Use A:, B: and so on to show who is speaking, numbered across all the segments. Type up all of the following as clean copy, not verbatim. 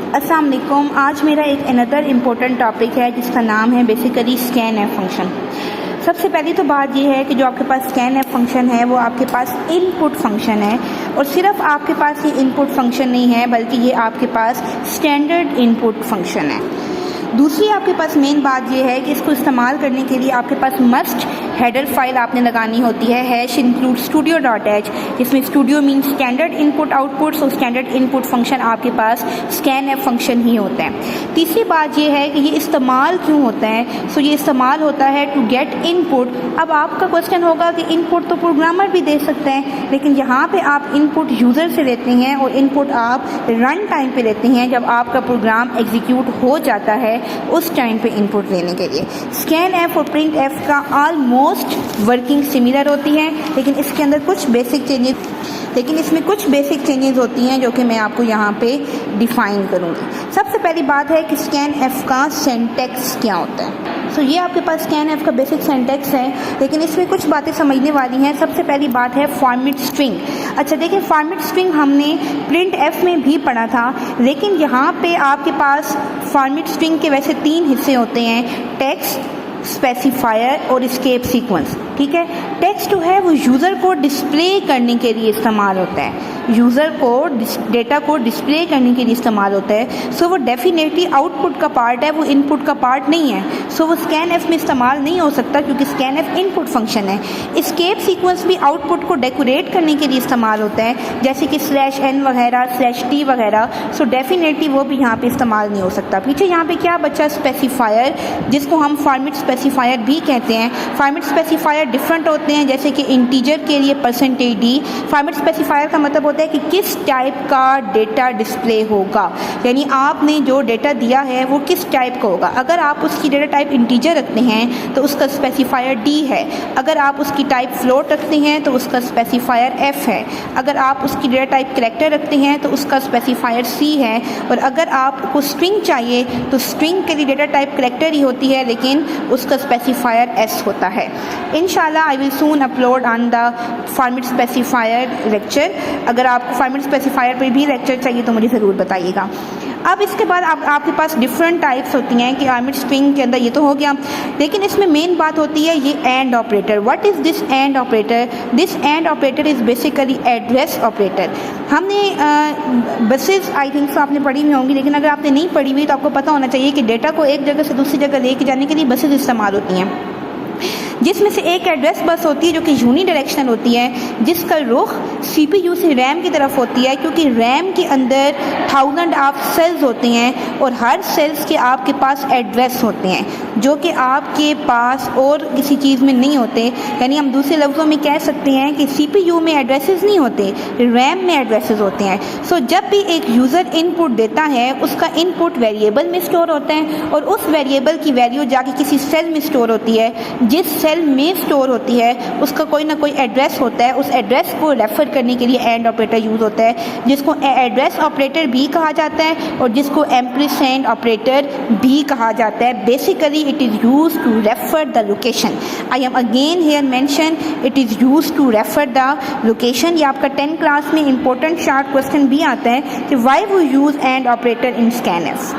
A: अस्सलाम वालेकुम। आज मेरा एक अनदर इम्पोर्टेंट टॉपिक है जिसका नाम है बेसिकली स्कैन एफ फंक्शन। सबसे पहली तो बात यह है कि जो आपके पास स्कैन एफ फंक्शन है वो आपके पास इनपुट फंक्शन है, और सिर्फ आपके पास ये इनपुट फंक्शन नहीं है बल्कि ये आपके पास स्टैंडर्ड इनपुट फंक्शन है। दूसरी आपके पास मेन बात यह है कि इसको इस्तेमाल करने के लिए आपके पास मस्ट हेडर फाइल आपने लगानी होती है हैश इंक्लूड studio.h, जिसमें studio mean standard input output. So standard input function आपके पास स्कैन एफ फंक्शन ही होता है। तीसरी बात यह है कि ये इस्तेमाल क्यों होता है। सो ये इस्तेमाल होता है टू गेट इनपुट। अब आपका क्वेश्चन होगा कि इनपुट तो प्रोग्रामर भी दे सकते हैं, लेकिन यहाँ पे आप इनपुट यूज़र से लेते हैं और इनपुट आप रन टाइम पे लेते हैं जब आपका प्रोग्राम एग्जीक्यूट हो जाता है उस टाइम पे इनपुट लेने के लिए। स्कैन एफ और प्रिंट एफ का ऑलमोस्ट वर्किंग सिमिलर होती है, लेकिन इसके अंदर कुछ बेसिक चेंजेस होती हैं जो कि मैं आपको यहाँ पे डिफाइन करूँगी। सबसे पहली बात है कि स्कैन एफ का सिंटैक्स क्या होता है। सो ये आपके पास स्कैन एफ का बेसिक सिंटैक्स है, लेकिन इसमें कुछ बातें समझने वाली हैं। सबसे पहली बात है फॉर्मेट स्ट्रिंग। अच्छा देखिए, फॉर्मेट स्ट्रिंग हमने प्रिंट एफ में भी पढ़ा था, लेकिन यहाँ पे आपके पास फॉर्मेट स्ट्रिंग के वैसे 3 हिस्से होते हैं, टेक्स्ट, स्पेसिफायर और एस्केप सीक्वेंस। ठीक है, टेक्स्ट जो है वो यूज़र को डिस्प्ले करने के लिए इस्तेमाल होता है, यूज़र को डेटा को डिस्प्ले करने के लिए इस्तेमाल होता है। सो वो डेफिनेटली आउटपुट का पार्ट है, वो इनपुट का पार्ट नहीं है। सो वो स्कैन एफ में इस्तेमाल नहीं हो सकता क्योंकि स्कैन एफ इनपुट फंक्शन है। एस्केप सीक्वेंस भी आउटपुट को डेकोरेट करने के लिए इस्तेमाल होता है, जैसे कि /n वगैरह /t वगैरह। सो डेफिनेटली वो भी यहाँ पे इस्तेमाल नहीं हो सकता। पीछे यहाँ पे क्या बचा, स्पेसिफायर, जिसको हम फॉर्मेट स्पेसिफायर भी कहते हैं। फॉर्मेट स्पेसिफायर डिफरेंट होते हैं, जैसे कि इंटीजर के लिए %d। फॉर्मेट स्पेसिफायर का मतलब होता है कि किस टाइप का डेटा डिस्प्ले होगा, यानी आपने जो डेटा दिया है वो किस टाइप का होगा। अगर आप उसकी डेटा टाइप इंटीजर रखते हैं तो उसका स्पेसिफायर d है, अगर आप उसकी टाइप फ्लोट रखते हैं तो उसका स्पेसिफायर f है, अगर आप उसकी डेटा टाइप कैरेक्टर रखते हैं तो उसका स्पेसिफायर c है, और अगर आपको स्ट्रिंग चाहिए तो स्ट्रिंग के लिए डेटा टाइप कैरेक्टर ही होती है, लेकिन उसका स्पेसिफायर s होता है। इंशाल्लाह I will soon upload on the format specifier lecture. अगर आपको फॉर्मेट स्पेसिफायर पर भी लेक्चर चाहिए तो मुझे ज़रूर बताइएगा। अब इसके बाद आपके पास डिफरेंट टाइप्स होती हैं कि फॉर्मेट स्ट्रिंग के अंदर ये तो हो गया, लेकिन इसमें मेन बात होती है ये and operator. What is this and operator? This and operator is basically address operator. हमने बसेस आई थिंक सो आपने पढ़ी हुई होंगी, लेकिन अगर आपने नहीं पढ़ी हुई तो आपको पता होना चाहिए कि डेटा को एक जगह से दूसरी जगह लेके जाने के लिए बसेस इस्तेमाल होती हैं, जिसमें से एक एड्रेस बस होती है जो कि यूनिडायरेक्शनल होती है, जिसका रुख CPU से रैम की तरफ होती है, क्योंकि रैम के अंदर 1000 ऑफ सेल्स होते हैं और हर सेल्स के आपके पास एड्रेस होते हैं जो कि आपके पास और किसी चीज़ में नहीं होते। यानी हम दूसरे लफ्ज़ों में कह सकते हैं कि CPU में एड्रेसेस नहीं होते, रैम में एड्रेसेस होते हैं। सो जब भी एक यूज़र इनपुट देता है उसका इनपुट वेरिएबल में स्टोर होता है और उस वेरिएबल की वैल्यू जाके किसी सेल में स्टोर होती है। जिस सेल में स्टोर होती है उसका कोई ना कोई एड्रेस होता है, उस एड्रेस को रेफर करने के लिए एंड ऑपरेटर यूज़ होता है, जिसको एड्रेस ऑपरेटर भी कहा जाता है और जिसको एम्परसैंड ऑपरेटर भी कहा जाता है। Basically it is use to refer the location. I am again here mention it is use to refer the location. ये आपका 10th क्लास में इंपॉर्टेंट शार्ट क्वेश्चन भी आता है कि वाई वो use and operator in scan F.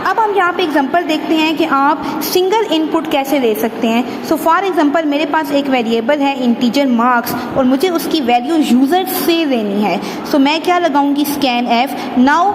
A: अब हम यहाँ पे एग्जांपल देखते हैं कि आप सिंगल इनपुट कैसे ले सकते हैं। सो फॉर एग्जांपल मेरे पास एक वेरिएबल है इंटीजर मार्क्स और मुझे उसकी वैल्यू यूज़र से लेनी है। सो मैं क्या लगाऊंगी, स्कैन एफ। नाउ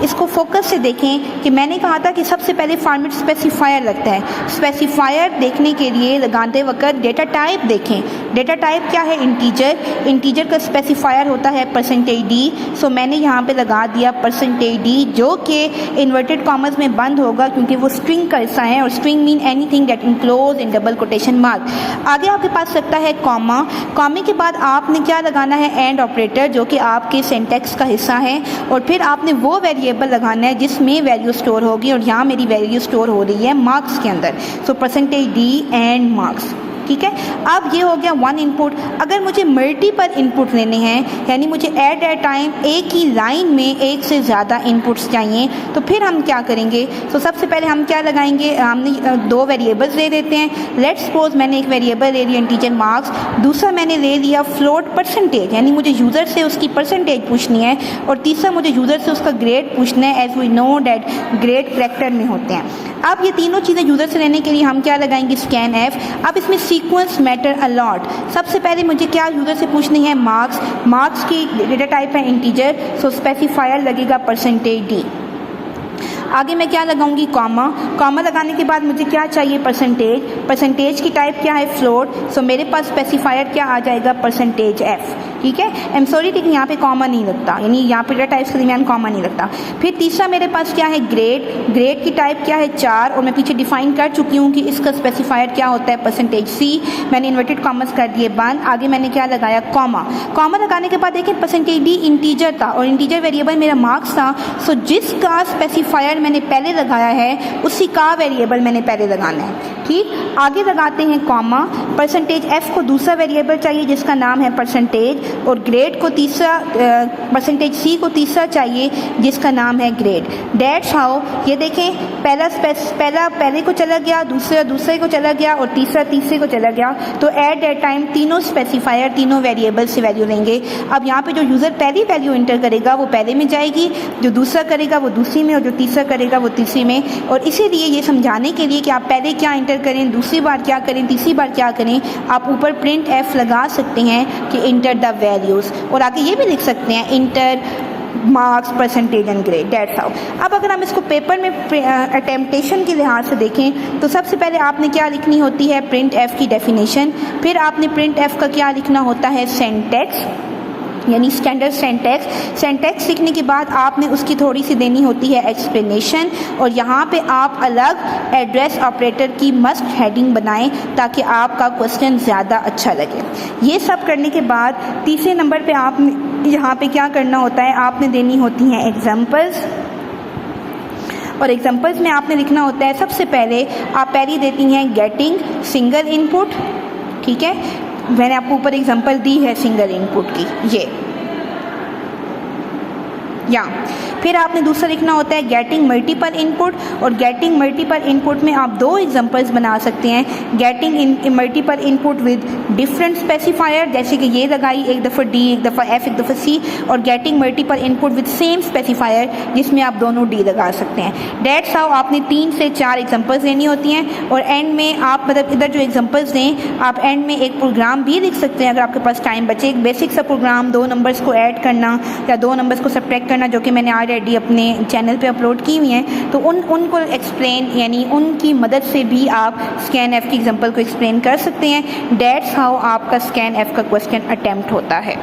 A: इसको फोकस से देखें कि मैंने कहा था कि सबसे पहले फॉर्मेट स्पेसिफायर लगता है। स्पेसिफायर देखने के लिए लगाते वक्त डेटा टाइप देखें। डेटा टाइप क्या है, इंटीजर। इंटीजर का स्पेसिफायर होता है %d। सो मैंने यहाँ पे लगा दिया %d, जो कि इन्वर्टेड कॉमर्स में बंद होगा क्योंकि वो स्ट्रिंग का हिस्सा है और string mean anything that enclose in double quotation mark. आगे आपके पास लगता है कॉमा। कॉमे के बाद आपने क्या लगाना है, एंड ऑपरेटर, जो कि आपके सिंटैक्स का हिस्सा है, और फिर आपने वो वेरिएबल लगाना है जिसमें वैल्यू स्टोर होगी, और यहाँ मेरी वैल्यू स्टोर हो रही है मार्क्स के अंदर। सो %d एंड मार्क्स। ठीक है। अब ये हो गया वन इनपुट। अगर मुझे मल्टीपल इनपुट लेने हैं, यानी मुझे एट ए टाइम एक ही लाइन में एक से ज़्यादा इनपुट्स चाहिए, तो फिर हम क्या करेंगे? तो सबसे पहले हम क्या लगाएंगे, हमने दो वेरिएबल्स ले देते हैं। लेट्स सपोज मैंने एक वेरिएबल ले लिया इंटीजर मार्क्स, दूसरा मैंने ले लिया फ्लोट परसेंटेज, यानी मुझे यूज़र से उसकी परसेंटेज पूछनी है, और तीसरा मुझे यूज़र से उसका ग्रेड पूछना है। As we know that grade character में होते हैं। अब ये तीनों चीज़ें यूज़र से लेने के लिए हम क्या लगाएंगे? Scan F. अब इसमें सीक्वेंस मैटर अलॉट। सबसे पहले मुझे क्या यूज़र से पूछनी है? मार्क्स। मार्क्स की डेटा टाइप है इंटीजर, सो स्पेसिफायर लगेगा परसेंटेज डी। आगे मैं क्या लगाऊंगी? कॉमा। कॉमा लगाने के बाद मुझे क्या चाहिए? परसेंटेज। परसेंटेज की टाइप क्या है? फ्लोट, सो मेरे पास स्पेसिफायर क्या आ जाएगा? Percentage F. ठीक है, आई एम सॉरी लेकिन यहाँ पे कॉमा नहीं लगता, यानी यहाँ पे डेटा टाइप्स के दरमियान कॉमा नहीं लगता। फिर तीसरा मेरे पास क्या है? ग्रेड। ग्रेड की टाइप क्या है? 4, और मैं पीछे डिफाइन कर चुकी हूँ कि इसका स्पेसिफायर क्या होता है? परसेंटेज सी। मैंने इन्वर्टेड कॉमर्स कर दिए बंद। आगे मैंने क्या लगाया? कॉमा। कॉमा लगाने के बाद देखिए परसेंटेज डी इंटीजर था और इंटीजर वेरिएबल मेरा मार्क्स था, सो जिसका स्पेसिफायर मैंने पहले लगाया है उसी का वेरिएबल मैंने पहले लगाना है। ठीक, आगे लगाते हैं कॉमा। परसेंटेज एफ को दूसरा वेरिएबल चाहिए जिसका नाम है परसेंटेज, और ग्रेड को तीसरा, परसेंटेज सी को तीसरा चाहिए जिसका नाम है ग्रेड। डेट्स हाउ, ये देखें पहला पहले को चला गया, दूसरा दूसरे को चला गया, और तीसरा तीसरे को चला गया। तो एट दैट टाइम तीनों स्पेसिफायर तीनों वेरिएबल से वैल्यू लेंगे। अब यहाँ पे जो यूज़र पहली वैल्यू इंटर करेगा वो पहले में जाएगी, जो दूसरा करेगा वो दूसरी में, और जो तीसरा करेगा वो तीसरी में। और इसीलिए ये समझाने के लिए कि आप पहले क्या इंटर करें, दूसरी बार क्या करें, तीसरी बार क्या करें, आप ऊपर प्रिंट एफ लगा सकते हैं कि इंटर द वैल्यूज़, और आगे ये भी लिख सकते हैं inter marks percentage and grade. That's how. अब अगर हम इसको पेपर में अटेम्पटेशन के लिहाज से देखें तो सबसे पहले आपने क्या लिखनी होती है? प्रिंट एफ की डेफिनेशन। फिर आपने प्रिंट एफ का क्या लिखना होता है? सिंटैक्स, यानी स्टैंडर्ड सिंटैक्स। सिंटैक्स लिखने के बाद आपने उसकी थोड़ी सी देनी होती है एक्सप्लेनेशन, और यहाँ पे आप अलग एड्रेस ऑपरेटर की मस्ट हेडिंग बनाएं ताकि आपका क्वेश्चन ज़्यादा अच्छा लगे। ये सब करने के बाद तीसरे नंबर पे आपने यहाँ पे क्या करना होता है? आपने देनी होती हैं एग्जाम्पल्स, और एग्जाम्पल्स में आपने लिखना होता है सबसे पहले आप पहली देती हैं गेटिंग सिंगल इनपुट। ठीक है, मैंने आपको ऊपर एग्जांपल दी है सिंगल इनपुट की, ये या फिर आपने दूसरा लिखना होता है गेटिंग मल्टीपल इनपुट, और गेटिंग मल्टीपल इनपुट में आप दो एग्जांपल्स बना सकते हैं। Getting multiple input with different specifier, जैसे कि ये लगाई एक दफ़ा डी, एक दफ़ा एफ, एक दफ़ा सी, और getting multiple input with same specifier जिसमें आप दोनों डी लगा सकते हैं। डेट्स हाउ आपने 3 से 4 एग्जांपल्स लेनी होती हैं, और एंड में आप मतलब इधर जो एग्जांपल्स दें आप एंड में एक प्रोग्राम भी लिख सकते हैं अगर आपके पास टाइम बचे। एक बेसिक सा प्रोग्राम, 2 नंबर्स को ऐड करना या 2 नंबर्स को सब्ट्रैक्ट करना, जो कि मैंने ऑलरेडी अपने चैनल पे अपलोड की हुई हैं, तो उनको एक्सप्लेन, यानी उनकी मदद से भी आप स्कैन एफ की एग्जांपल को एक्सप्लेन कर सकते हैं। डेट्स हाउ आपका स्कैन एफ का क्वेश्चन अटेम्प्ट होता है।